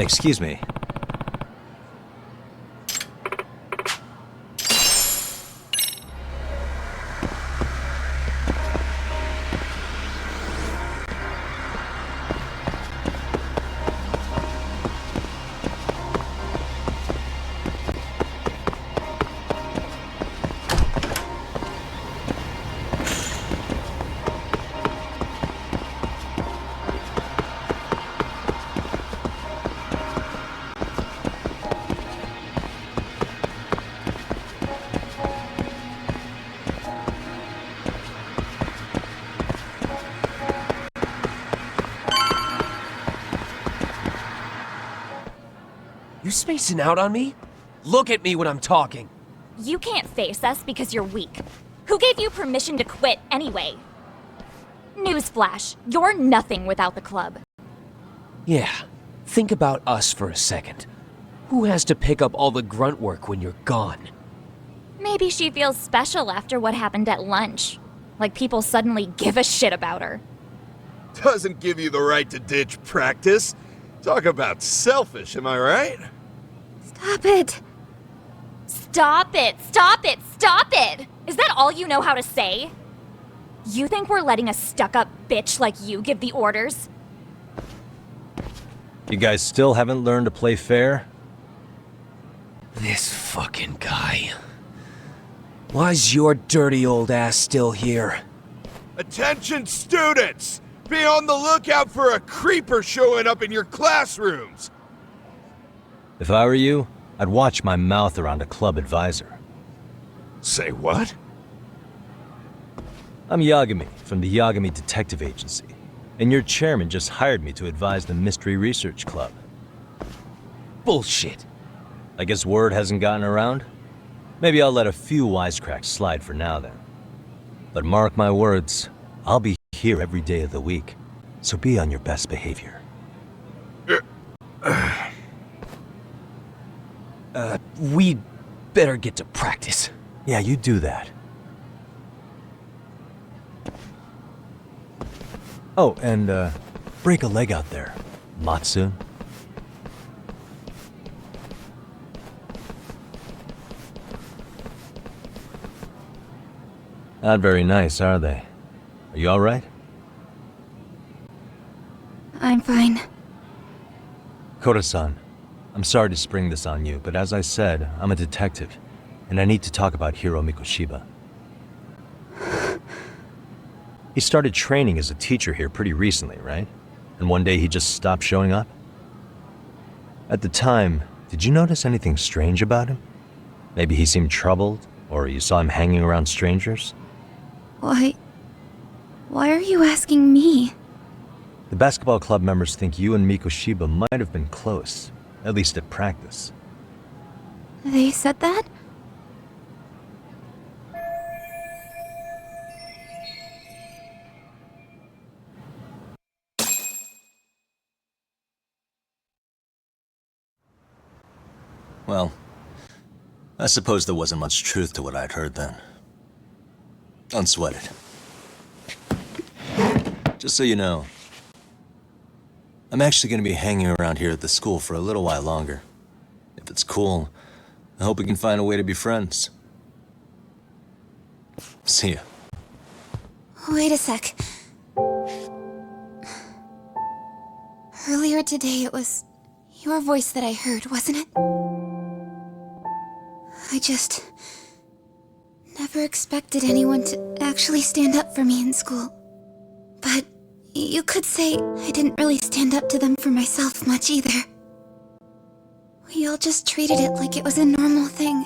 excuse me. You spacing out on me? Look at me when I'm talking. You can't face us because you're weak. Who gave you permission to quit anyway? Newsflash, you're nothing without the club. Yeah, think about us for a second. Who has to pick up all the grunt work when you're gone? Maybe she feels special after what happened at lunch. Like people suddenly give a shit about her. Doesn't give you the right to ditch practice. Talk about selfish, am I right? Stop it! Stop it! Stop it! Stop it! Is that all you know how to say? You think we're letting a stuck-up bitch like you give the orders? You guys still haven't learned to play fair? This fucking guy. Why's your dirty old ass still here? Attention students! Be on the lookout for a creeper showing up in your classrooms! If I were you, I'd watch my mouth around a club advisor. Say what? I'm Yagami from the Yagami Detective Agency, and your chairman just hired me to advise the Mystery Research Club. Bullshit. I guess word hasn't gotten around? Maybe I'll let a few wisecracks slide for now then. But mark my words, I'll be here every day of the week, so be on your best behavior. We'd better get to practice. Yeah, you do that. Oh, and break a leg out there, Matsu. Not very nice, are they? Are you all right? I'm fine. Kota-san, I'm sorry to spring this on you, but as I said, I'm a detective, and I need to talk about Hiro Mikoshiba. He started training as a teacher here pretty recently, right? And one day he just stopped showing up? At the time, did you notice anything strange about him? Maybe he seemed troubled, or you saw him hanging around strangers? Why are you asking me? The basketball club members think you and Mikoshiba might have been close, at least at practice. They said that? Well, I suppose there wasn't much truth to what I'd heard then. Don't sweat it. Just so you know, I'm actually going to be hanging around here at the school for a little while longer. If it's cool, I hope we can find a way to be friends. See ya. Wait a sec. Earlier today, it was your voice that I heard, wasn't it? I just never expected anyone to actually stand up for me in school. But you could say I didn't really stand up to them for myself much either. We all just treated it like it was a normal thing.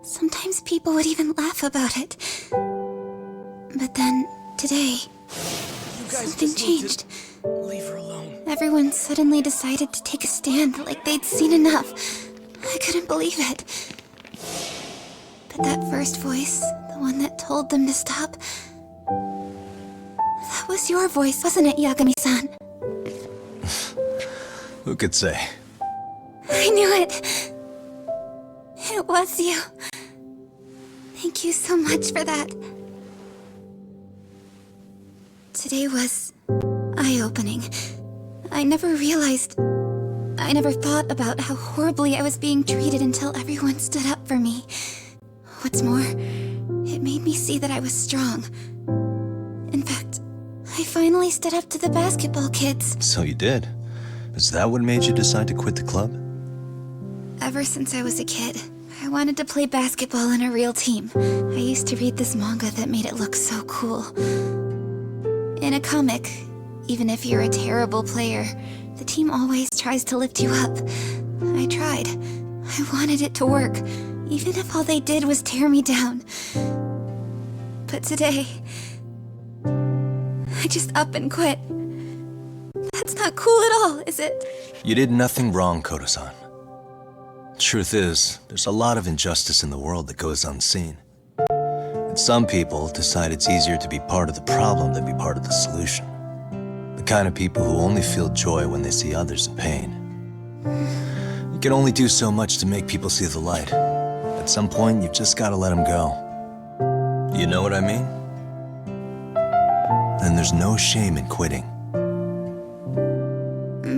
Sometimes people would even laugh about it. But then, today, something changed. Leave her alone. Everyone suddenly decided to take a stand like they'd seen enough. I couldn't believe it. But that first voice, the one that told them to stop, that was your voice, wasn't it, Yagami-san? Who could say? I knew it. It was you. Thank you so much for that. Today was eye-opening. I never realized I never thought about how horribly I was being treated until everyone stood up for me. What's more, it made me see that I was strong. In fact, I finally stood up to the basketball kids. So you did. Is that what made you decide to quit the club? Ever since I was a kid, I wanted to play basketball in a real team. I used to read this manga that made it look so cool. In a comic, even if you're a terrible player, the team always tries to lift you up. I tried. I wanted it to work, even if all they did was tear me down. But today, I just up and quit. That's not cool at all, is it? You did nothing wrong, Koto-san. Truth is, there's a lot of injustice in the world that goes unseen. And some people decide it's easier to be part of the problem than be part of the solution. The kind of people who only feel joy when they see others in pain. You can only do so much to make people see the light. At some point, you've just got to let them go. You know what I mean? Then there's no shame in quitting.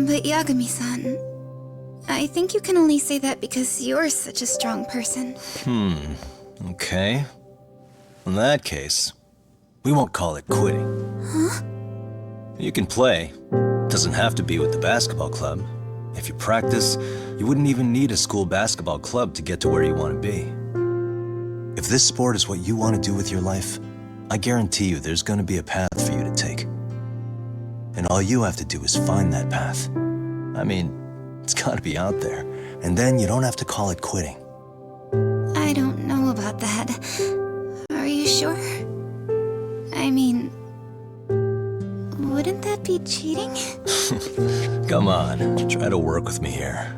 But Yagami-san, I think you can only say that because you're such a strong person. Okay. In that case, we won't call it quitting. Huh? You can play. Doesn't have to be with the basketball club. If you practice, you wouldn't even need a school basketball club to get to where you want to be. If this sport is what you want to do with your life, I guarantee you there's going to be a path for you to take. And all you have to do is find that path. I mean, it's got to be out there. And then you don't have to call it quitting. I don't know about that. Are you sure? I mean, wouldn't that be cheating? Come on, try to work with me here.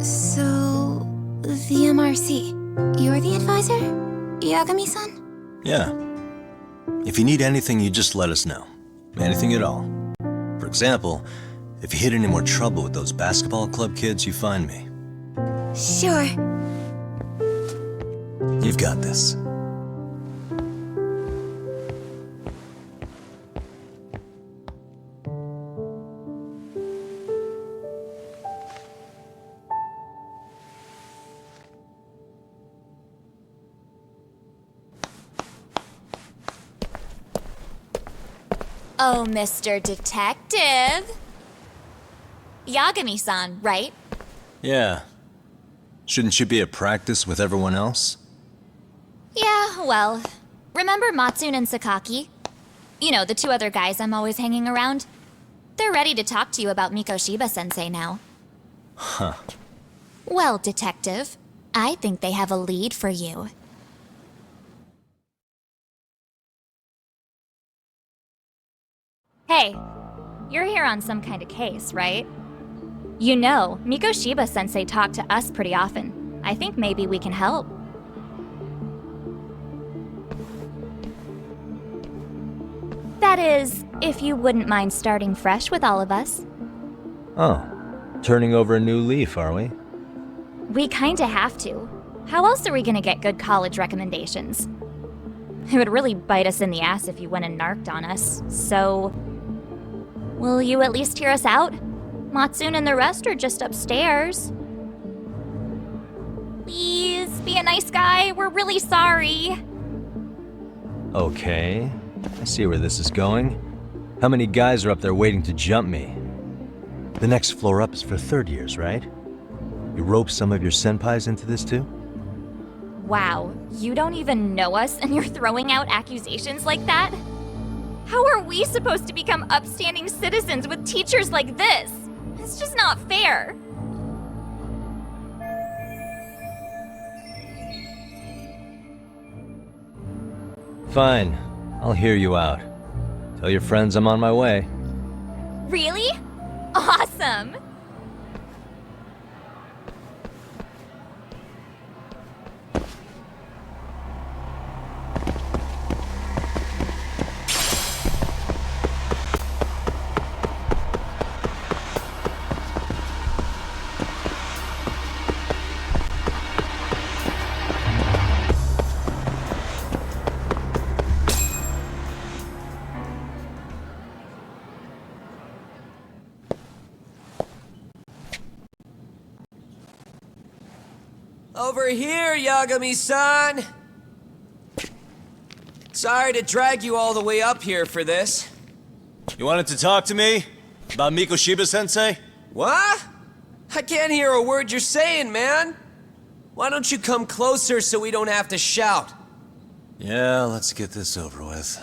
So, the MRC, you're the advisor? Yagami-san? Yeah. If you need anything, you just let us know. Anything at all. For example, if you hit any more trouble with those basketball club kids, you find me. Sure. You've got this. Oh, Mr. Detective. Yagami-san, right? Yeah. Shouldn't you be at practice with everyone else? Yeah, well, remember Matsune and Sakaki? You know, the two other guys I'm always hanging around? They're ready to talk to you about Mikoshiba-sensei now. Huh. Well, Detective, I think they have a lead for you. Hey, you're here on some kind of case, right? You know, Mikoshiba-sensei talked to us pretty often. I think maybe we can help. That is, if you wouldn't mind starting fresh with all of us. Oh, turning over a new leaf, are we? We kinda have to. How else are we gonna get good college recommendations? It would really bite us in the ass if you went and narked on us, so... Will you at least hear us out? Matsune and the rest are just upstairs. Please, be a nice guy. We're really sorry. Okay, I see where this is going. How many guys are up there waiting to jump me? The next floor up is for third years, right? You rope some of your senpais into this too? Wow, you don't even know us and you're throwing out accusations like that? How are we supposed to become upstanding citizens with teachers like this? It's just not fair. Fine, I'll hear you out. Tell your friends I'm on my way. Really? Awesome! Over here, Yagami-san! Sorry to drag you all the way up here for this. You wanted to talk to me? About Mikoshiba-sensei? What? I can't hear a word you're saying, man. Why don't you come closer so we don't have to shout? Yeah, let's get this over with.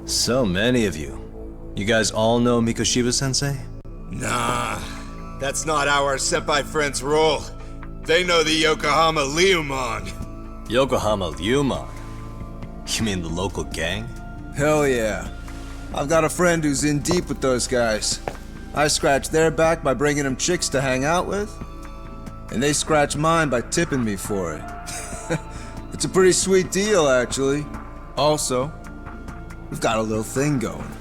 So many of you. You guys all know Mikoshiba-sensei? Nah, that's not how our senpai friends roll. They know the Yokohama Liumon. Yokohama Liumon? You mean the local gang? Hell yeah. I've got a friend who's in deep with those guys. I scratch their back by bringing them chicks to hang out with, and they scratch mine by tipping me for it. It's a pretty sweet deal, actually. Also, we've got a little thing going.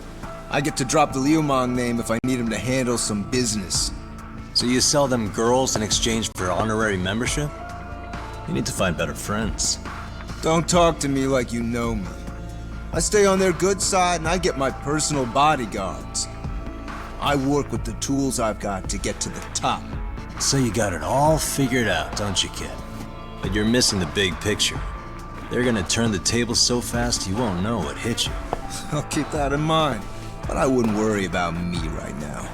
I get to drop the Liumon name if I need him to handle some business. So you sell them girls in exchange for honorary membership? You need to find better friends. Don't talk to me like you know me. I stay on their good side and I get my personal bodyguards. I work with the tools I've got to get to the top. So you got it all figured out, don't you, kid? But you're missing the big picture. They're gonna turn the tables so fast you won't know what hit you. I'll keep that in mind. But I wouldn't worry about me right now.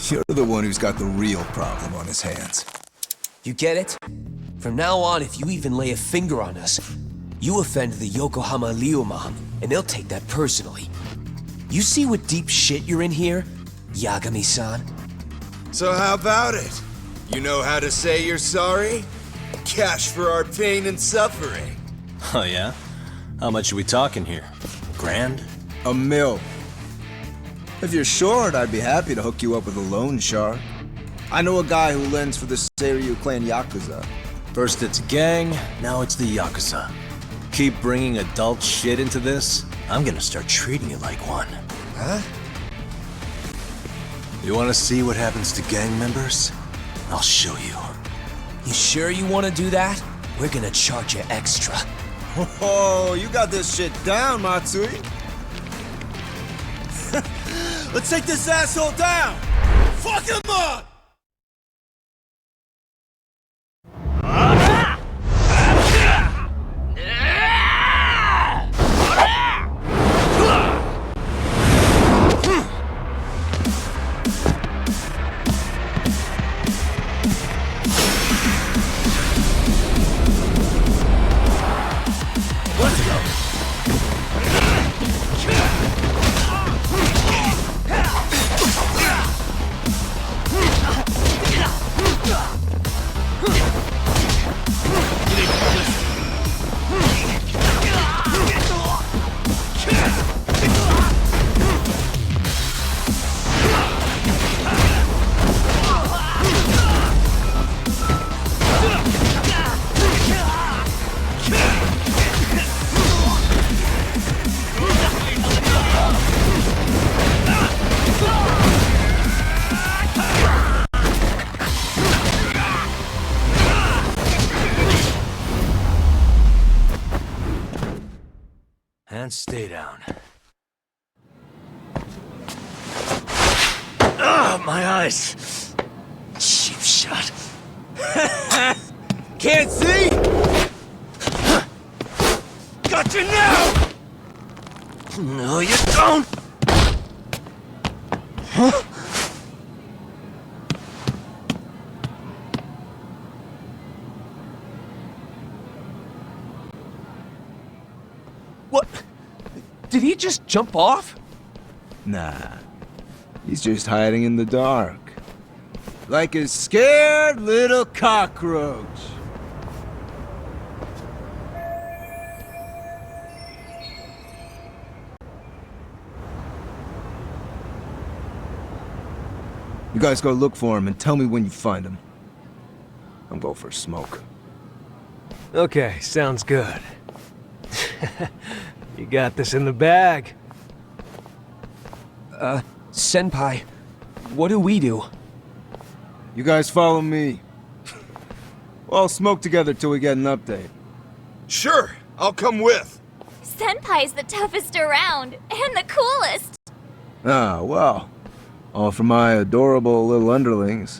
You're the one who's got the real problem on his hands. You get it? From now on, if you even lay a finger on us, you offend the Yokohama Liumon, and they'll take that personally. You see what deep shit you're in here, Yagami-san? So how about it? You know how to say you're sorry? Cash for our pain and suffering. Oh yeah? How much are we talking here? Grand? A mil. If you're short, I'd be happy to hook you up with a loan shark. I know a guy who lends for the Seiryu clan Yakuza. First it's a gang, now it's the Yakuza. Keep bringing adult shit into this, I'm gonna start treating you like one. Huh? You wanna see what happens to gang members? I'll show you. You sure you want to do that? We're gonna charge you extra. Oh, you got this shit down, Matsui. Let's take this asshole down! Fuck him up! And stay down. Ah, my eyes! Cheap shot. Can't see? Got you now! No, you don't! Huh? What? Did he just jump off? Nah. He's just hiding in the dark. Like a scared little cockroach. You guys go look for him and tell me when you find him. I'm going for a smoke. Okay, sounds good. You got this in the bag. Senpai, what do we do? You guys follow me. We'll all smoke together till we get an update. Sure, I'll come with. Senpai's the toughest around, and the coolest! Ah, well. All for my adorable little underlings.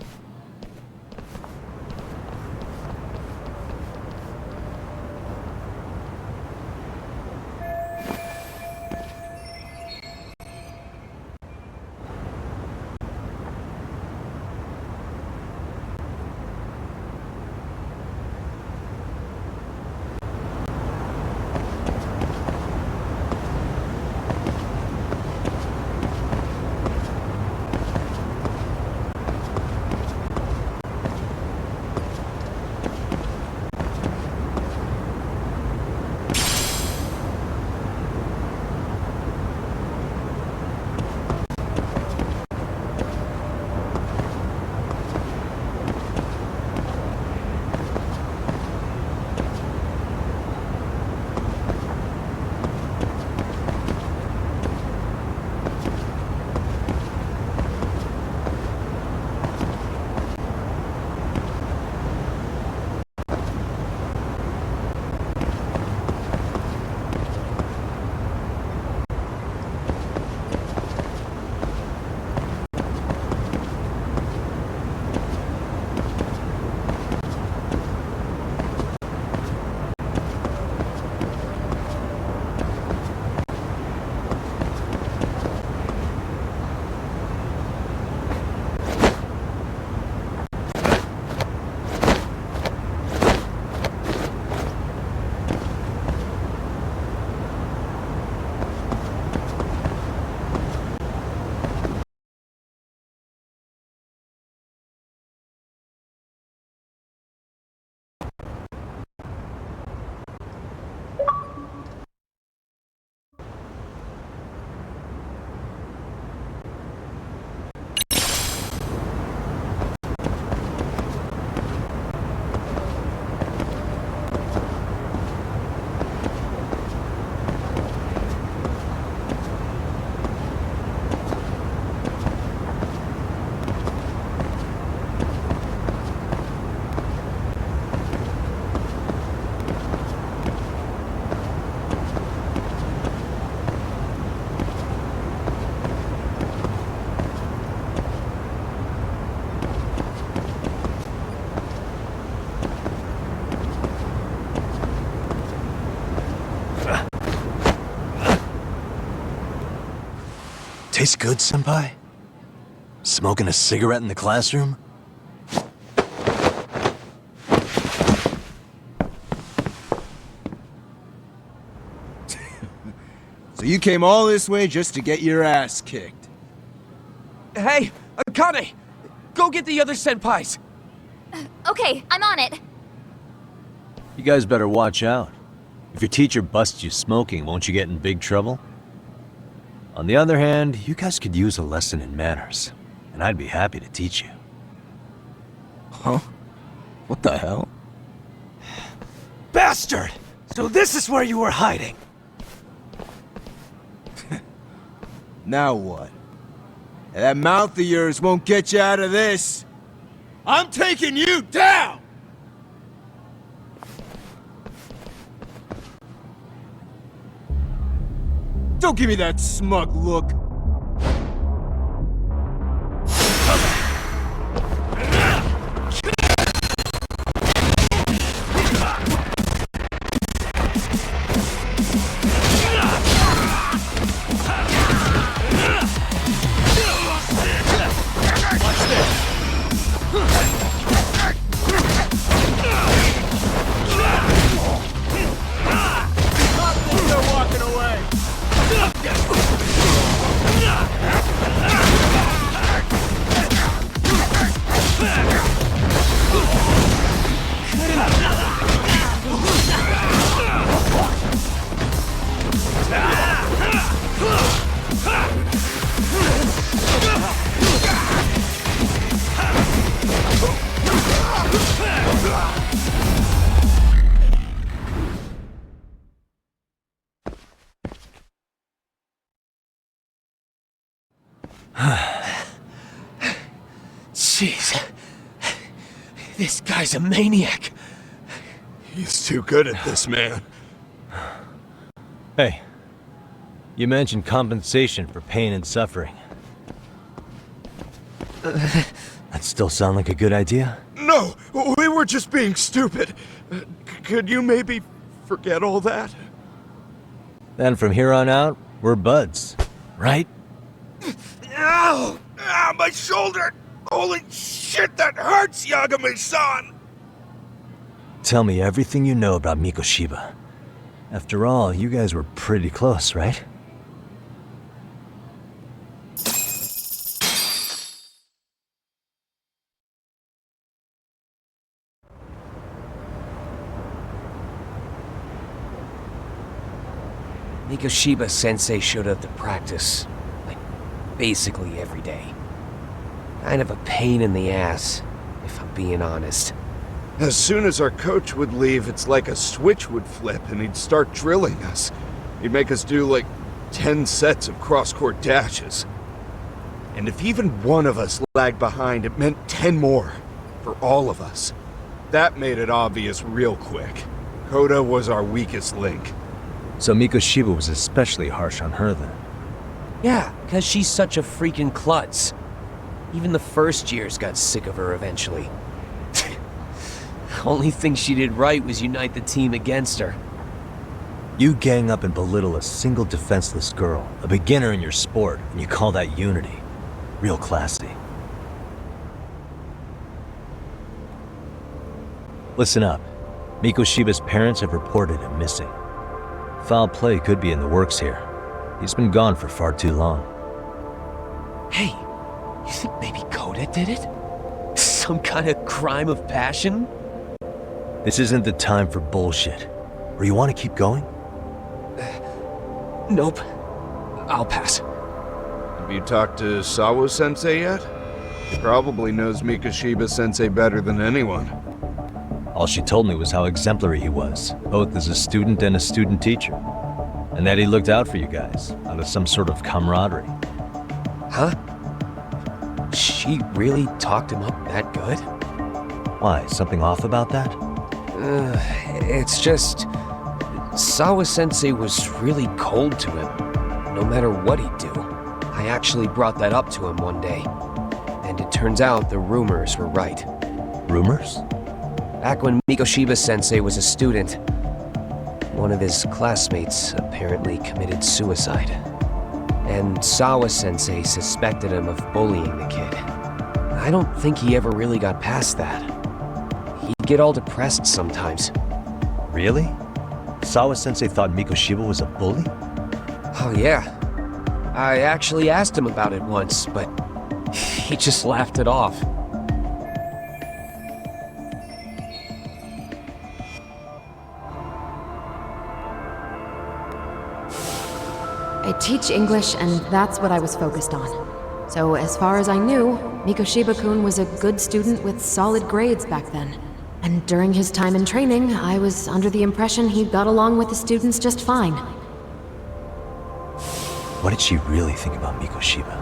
Tastes good, Senpai? Smoking a cigarette in the classroom? So you came all this way just to get your ass kicked. Hey, Akane! Go get the other senpais! Okay, I'm on it. You guys better watch out. If your teacher busts you smoking, won't you get in big trouble? On the other hand, you guys could use a lesson in manners, and I'd be happy to teach you. Huh? What the hell? Bastard! So this is where you were hiding. Now what? That mouth of yours won't get you out of this. I'm taking you down! Don't give me that smug look. This guy's a maniac. He's too good at this, man. Hey, you mentioned compensation for pain and suffering. That still sound like a good idea? No, we were just being stupid. Could you maybe forget all that? Then from here on out, we're buds, right? Ow! Ah, my shoulder! Holy shit, that hurts, Yagami-san! Tell me everything you know about Mikoshiba. After all, you guys were pretty close, right? Mikoshiba Sensei showed up to practice, like, basically every day. Kind of a pain in the ass, if I'm being honest. As soon as our coach would leave, it's like a switch would flip and he'd start drilling us. He'd make us do like 10 sets of cross-court dashes. And if even one of us lagged behind, it meant 10 more. For all of us. That made it obvious real quick. Koda was our weakest link. So Mikoshiba was especially harsh on her then. Yeah, because she's such a freaking klutz. Even the first years got sick of her eventually. Only thing she did right was unite the team against her. You gang up and belittle a single defenseless girl, a beginner in your sport, and you call that unity. Real classy. Listen up. Mikoshiba's parents have reported him missing. Foul play could be in the works here. He's been gone for far too long. Hey, you think maybe Koda did it? Some kind of crime of passion? This isn't the time for bullshit. Or you want to keep going? Nope. I'll pass. Have you talked to Sawa-sensei yet? He probably knows Mikoshiba-sensei better than anyone. All she told me was how exemplary he was, both as a student and a student teacher. And that he looked out for you guys, out of some sort of camaraderie. Huh? She really talked him up that good? Why, something off about that? It's just... Sawa-sensei was really cold to him, no matter what he'd do. I actually brought that up to him one day. And it turns out the rumors were right. Rumors? Back when Mikoshiba-sensei was a student, one of his classmates apparently committed suicide. And Sawa-sensei suspected him of bullying the kid. I don't think he ever really got past that. He'd get all depressed sometimes. Really? Sawa-sensei thought Mikoshiba was a bully? Oh yeah. I actually asked him about it once, but he just laughed it off. I teach English, and that's what I was focused on. So as far as I knew, Mikoshiba-kun was a good student with solid grades back then. And during his time in training, I was under the impression he got along with the students just fine. What did she really think about Mikoshiba?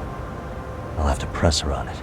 I'll have to press her on it.